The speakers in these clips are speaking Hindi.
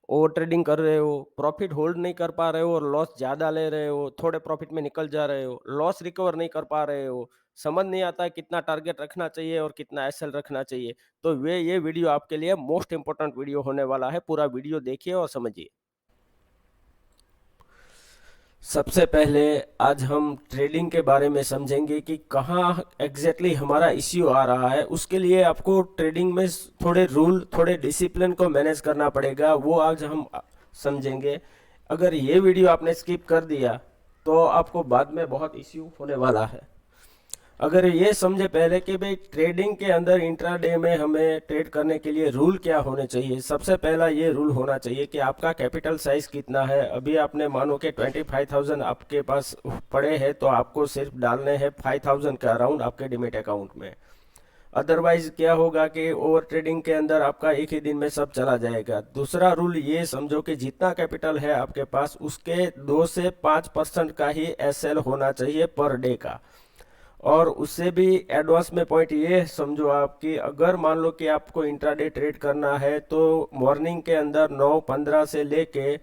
ओवर ट्रेडिंग कर रहे हो, प्रॉफिट होल्ड नहीं कर पा रहे हो और लॉस ज़्यादा ले रहे हो, थोड़े प्रॉफिट में निकल जा रहे हो, लॉस रिकवर नहीं कर पा रहे हो, समझ नहीं आता है कितना टारगेट रखना चाहिए और कितना एसएल रखना चाहिए, तो वे ये वीडियो आपके लिए मोस्ट इम्पोर्टेंट वीडियो होने वाला है। पूरा वीडियो देखिए और समझिए। सबसे पहले आज हम ट्रेडिंग के बारे में समझेंगे कि कहाँ एग्जैक्टली हमारा इश्यू आ रहा है। उसके लिए आपको ट्रेडिंग में थोड़े रूल, थोड़े डिसिप्लिन को मैनेज करना पड़ेगा, वो आज हम समझेंगे। अगर ये वीडियो आपने स्किप कर दिया तो आपको बाद में बहुत इश्यू होने वाला है। अगर ये समझे पहले कि भाई ट्रेडिंग के अंदर इंट्राडे में हमें ट्रेड करने के लिए रूल क्या होने चाहिए। सबसे पहला ये रूल होना चाहिए कि आपका कैपिटल साइज कितना है। अभी आपने मानो कि 25,000 आपके पास पड़े हैं, तो आपको सिर्फ डालने हैं 5,000 के अराउंड आपके डिमेट अकाउंट में। अदरवाइज क्या होगा कि ओवर ट्रेडिंग के अंदर आपका एक ही दिन में सब चला जाएगा। दूसरा रूल ये समझो कि जितना कैपिटल है आपके पास उसके 2 से 5% का ही एसएल होना चाहिए पर डे का। और उससे भी एडवांस में पॉइंट ये समझो आप कि अगर मान लो कि आपको इंट्राडे ट्रेड करना है तो मॉर्निंग के अंदर 9:15 से लेके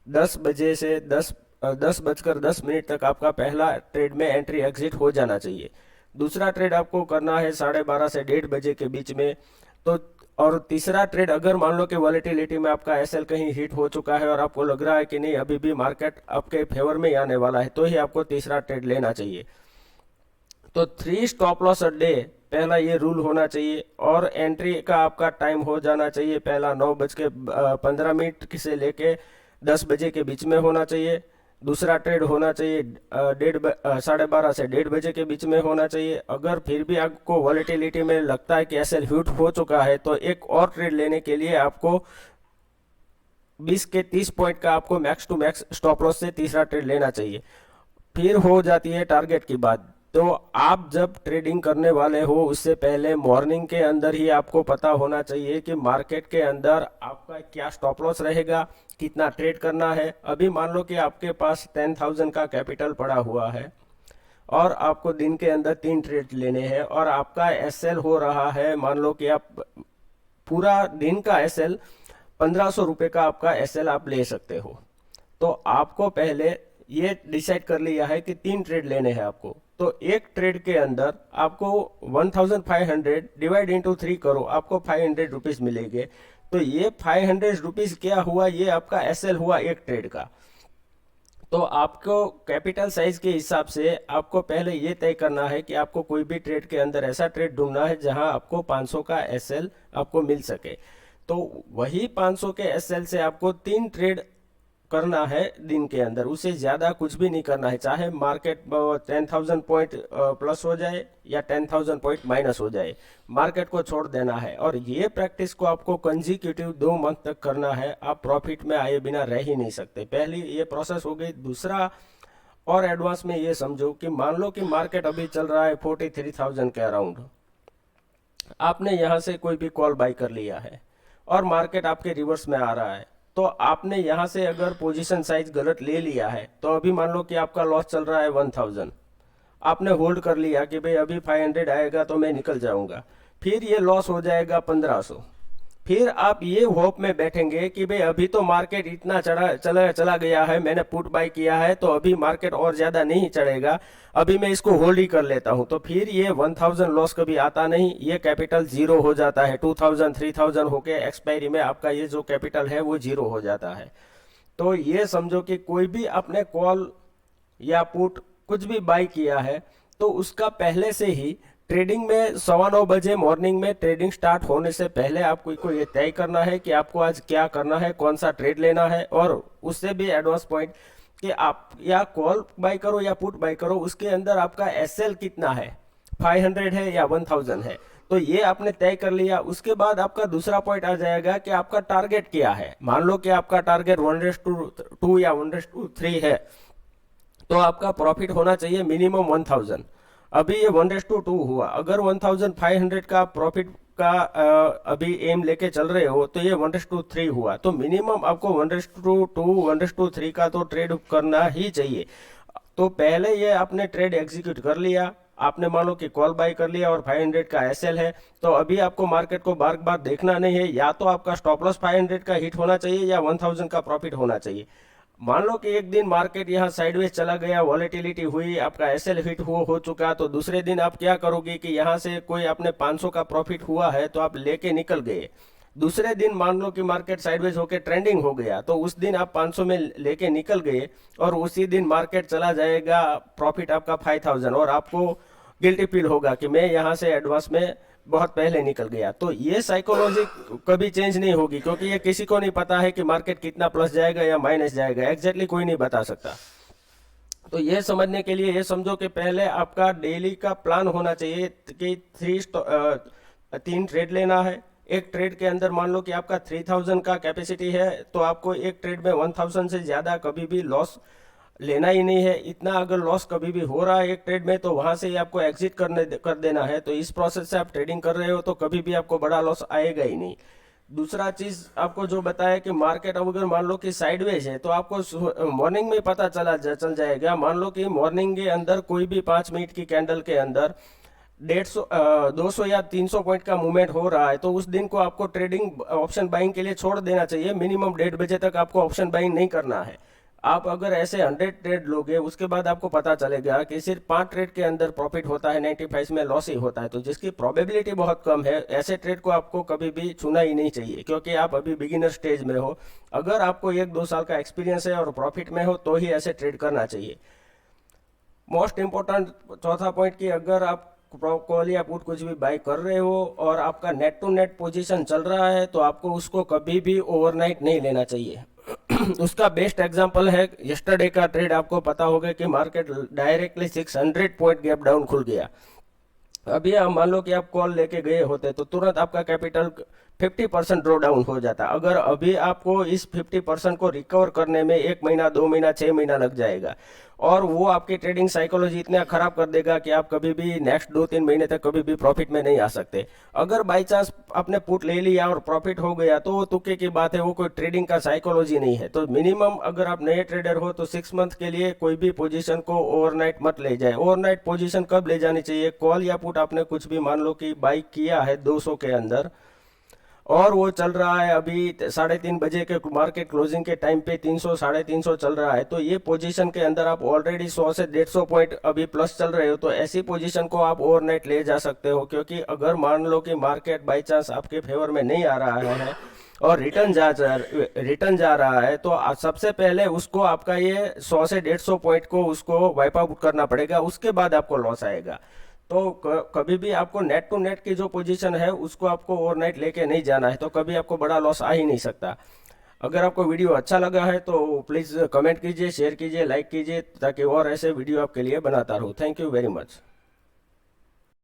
10 बजे से 10 बजकर 10 मिनट तक आपका पहला ट्रेड में एंट्री एग्जिट हो जाना चाहिए। दूसरा ट्रेड आपको करना है 12:30 से 1:30 बजे के बीच में। तो और तीसरा ट्रेड अगर मान लो कि वॉलेटिलिटी में आपका एसएल कहीं हिट हो चुका है और आपको लग रहा है कि नहीं अभी भी मार्केट आपके फेवर में ही आने वाला है, तो ही आपको तीसरा ट्रेड लेना चाहिए। तो 3 स्टॉप लॉस अ डे पहला ये रूल होना चाहिए। और एंट्री का आपका टाइम हो जाना चाहिए पहला 9:15 से लेके 10 बजे के बीच में होना चाहिए। दूसरा ट्रेड होना चाहिए 12:30 से 1:30 बजे के बीच में होना चाहिए। अगर फिर भी आपको वॉलेटिलिटी में लगता है कि एसएल हिट हो चुका है तो एक और ट्रेड लेने के लिए आपको 20 के 30 पॉइंट का आपको max to max stop loss से तीसरा ट्रेड लेना चाहिए। फिर हो जाती है टारगेट की बात। तो आप जब ट्रेडिंग करने वाले हो उससे पहले मॉर्निंग के अंदर ही आपको पता होना चाहिए कि मार्केट के अंदर आपका क्या स्टॉप लॉस रहेगा, कितना ट्रेड करना है। अभी मान लो कि आपके पास 10,000 का कैपिटल पड़ा हुआ है और आपको दिन के अंदर 3 ट्रेड लेने हैं और आपका एसएल हो रहा है, मान लो कि आप पूरा दिन का एसएल 1,500 रुपये का आपका एसएल आप ले सकते हो। तो आपको पहले ये डिसाइड कर लिया है कि 3 ट्रेड लेने हैं आपको। तो एक ट्रेड के अंदर आपको 1,500 डिवाइड इंटू 3 करो, आपको 500 रुपीज मिलेंगे। तो ये 500 रुपीज क्या हुआ, ये आपका एसएल हुआ एक ट्रेड का। तो आपको कैपिटल साइज के हिसाब से आपको पहले ये तय करना है कि आपको कोई भी ट्रेड के अंदर ऐसा ट्रेड ढूंढना है जहां आपको 500 का एसएल आपको मिल सके। तो वही 500 के एसएल से आपको 3 ट्रेड करना है दिन के अंदर, उसे ज्यादा कुछ भी नहीं करना है। चाहे मार्केट 10,000 पॉइंट प्लस हो जाए या 10,000 पॉइंट माइनस हो जाए, मार्केट को छोड़ देना है। और ये प्रैक्टिस को आपको कंजिक्यूटिव 2 मंथ तक करना है। आप प्रॉफिट में आए बिना रह ही नहीं सकते। पहली ये प्रोसेस हो गई। दूसरा और एडवांस में ये समझो कि मान लो कि मार्केट अभी चल रहा है 43,000 के अराउंड। आपने यहाँ से कोई भी कॉल बाई कर लिया है और मार्केट आपके रिवर्स में आ रहा है। तो आपने यहाँ से अगर पोजीशन साइज गलत ले लिया है तो अभी मान लो कि आपका लॉस चल रहा है 1,000। आपने होल्ड कर लिया कि भाई अभी 500 आएगा तो मैं निकल जाऊंगा। फिर ये लॉस हो जाएगा 1,500। फिर आप ये होप में बैठेंगे कि भाई अभी तो मार्केट इतना चला चला गया है, मैंने पुट बाय किया है तो अभी मार्केट और ज्यादा नहीं चढ़ेगा, अभी मैं इसको होल्ड ही कर लेता हूं। तो फिर ये 1,000 लॉस कभी आता नहीं, ये कैपिटल जीरो हो जाता है। 2,000 3,000 होके एक्सपायरी में आपका ये जो कैपिटल है वो जीरो हो जाता है। तो ये समझो कि कोई भी आपने कॉल या पुट कुछ भी बाई किया है तो उसका पहले से ही ट्रेडिंग में 9:15 बजे मॉर्निंग में ट्रेडिंग स्टार्ट होने से पहले आपको को ये तय करना है कि आपको आज क्या करना है, कौन सा ट्रेड लेना है। और उससे भी एडवांस पॉइंट कि आप या कॉल बाई करो या पुट बाई करो, उसके अंदर आपका एसएल कितना है, 500 है या 1,000 है, तो ये आपने तय कर लिया। उसके बाद आपका दूसरा पॉइंट आ जाएगा कि आपका टारगेट क्या है। मान लो कि आपका टारगेट 1:2 या 1:3 है, तो आपका प्रॉफिट होना चाहिए मिनिमम 1,000। अभी ये 1:2 हुआ। अगर 1,500 का प्रॉफिट का अभी एम लेके चल रहे हो तो ये 1:3 हुआ। तो मिनिमम आपको 1:2 1:3 का तो ट्रेड करना ही चाहिए। तो पहले ये आपने ट्रेड एग्जीक्यूट कर लिया। आपने मान लो कि कॉल बाय कर लिया और 500 का एसएल है, तो अभी आपको मार्केट को बार बार देखना नहीं है, या तो आपका स्टॉप लॉस 500 का हिट होना चाहिए या 1000 का प्रॉफिट होना चाहिए। मान लो कि एक दिन मार्केट यहाँ साइडवेज चला गया, वॉलेटिलिटी हुई, आपका एसएल हिट हो चुका, तो दूसरे दिन आप क्या करोगे कि यहाँ से कोई आपने 500 का प्रॉफिट हुआ है तो आप लेके निकल गए। दूसरे दिन मान लो कि मार्केट साइडवेज होके ट्रेंडिंग हो गया, तो उस दिन आप 500 में लेके निकल गए और उसी दिन मार्केट चला जाएगा, प्रॉफिट आपका 5000, और आपको गिल्टी फील होगा कि मैं यहाँ से एडवांस में बहुत पहले निकल गया। तो ये साइकोलॉजी कभी चेंज नहीं होगी, क्योंकि ये किसी को नहीं पता है कि मार्केट कितना प्लस जाएगा या माइनस जाएगा, एग्जैक्टली कोई नहीं बता सकता। तो ये समझने के लिए ये समझो कि पहले आपका डेली का प्लान होना चाहिए कि 3 ट्रेड लेना है। एक ट्रेड के अंदर मान लो कि आपका 3000 का कैपेसिटी है, तो आपको एक ट्रेड में 1000 से ज़्यादा कभी भी लॉस लेना ही नहीं है। इतना अगर लॉस कभी भी हो रहा है एक ट्रेड में, तो वहां से ही आपको एग्जिट कर देना है। तो इस प्रोसेस से आप ट्रेडिंग कर रहे हो तो कभी भी आपको बड़ा लॉस आएगा ही नहीं। दूसरा चीज आपको जो बताया कि मार्केट अगर मान लो कि साइडवेज है, तो आपको मॉर्निंग में पता चल जाएगा। मान लो कि मॉर्निंग के अंदर कोई भी 5 मिनट की कैंडल के अंदर 200 या 300 पॉइंट का मूवमेंट हो रहा है, तो उस दिन को आपको ट्रेडिंग ऑप्शन बाइंग के लिए छोड़ देना चाहिए। मिनिमम 1:30 बजे तक आपको ऑप्शन बाइंग नहीं करना है। आप अगर ऐसे 100 ट्रेड लोगे, उसके बाद आपको पता चलेगा कि सिर्फ 5 ट्रेड के अंदर प्रॉफिट होता है, 95 में लॉस ही होता है। तो जिसकी प्रोबेबिलिटी बहुत कम है, ऐसे ट्रेड को आपको कभी भी छूना ही नहीं चाहिए, क्योंकि आप अभी बिगिनर स्टेज में हो। अगर आपको 1-2 साल का एक्सपीरियंस है और प्रॉफिट में हो, तो ही ऐसे ट्रेड करना चाहिए। मोस्ट इंपॉर्टेंट चौथा पॉइंट कि अगर आप कॉल या पुट कुछ भी बाय कर रहे हो और आपका नेट टू नेट पोजीशन चल रहा है, तो आपको उसको कभी भी ओवरनाइट नहीं लेना चाहिए। उसका बेस्ट एग्जांपल है यस्टरडे का ट्रेड। आपको पता होगा कि market directly 600 point gap down खुल गया। अभी आप मान लो कि आप कॉल लेके गए होते तो तुरंत आपका कैपिटल 50% ड्रॉ डाउन हो जाता। अगर अभी आपको इस 50% को रिकवर करने में 1 महीना, 2 महीना, 6 महीना लग जाएगा, और वो आपकी ट्रेडिंग साइकोलॉजी इतना खराब कर देगा कि आप कभी भी नेक्स्ट 2-3 महीने तक कभी भी प्रॉफिट में नहीं आ सकते। अगर बाई चांस आपने पुट ले लिया और प्रॉफिट हो गया, तो वो तुक्के की बात है, वो कोई ट्रेडिंग का साइकोलॉजी नहीं है। तो मिनिमम अगर आप नए ट्रेडर हो तो 6 मंथ के लिए कोई भी पोजीशन को ओवरनाइट मत ले जाए। ओवरनाइट पोजीशन कब ले जानी चाहिए? कॉल या पुट आपने कुछ भी मान लो कि बाई किया है 200 के अंदर, और वो चल रहा है अभी 3:30 बजे के मार्केट क्लोजिंग के टाइम पे 300 350 चल रहा है, तो ये पोजीशन के अंदर आप ऑलरेडी 100 से 150 पॉइंट अभी प्लस चल रहे हो, तो ऐसी पोजीशन को आप ओवरनाइट ले जा सकते हो। क्योंकि अगर मान लो कि मार्केट बाई चांस आपके फेवर में नहीं आ रहा है और रिटर्न जा रहा है, तो सबसे पहले उसको आपका ये 100 से 150 पॉइंट को उसको वाइप आउट करना पड़ेगा, उसके बाद आपको लॉस आएगा। तो कभी भी आपको नेट टू नेट की जो पोजीशन है उसको आपको ओवरनाइट लेके नहीं जाना है, तो कभी आपको बड़ा लॉस आ ही नहीं सकता। अगर आपको वीडियो अच्छा लगा है तो प्लीज़ कमेंट कीजिए, शेयर कीजिए, लाइक कीजिए, ताकि और ऐसे वीडियो आपके लिए बनाता रहूँ। Thank you very much.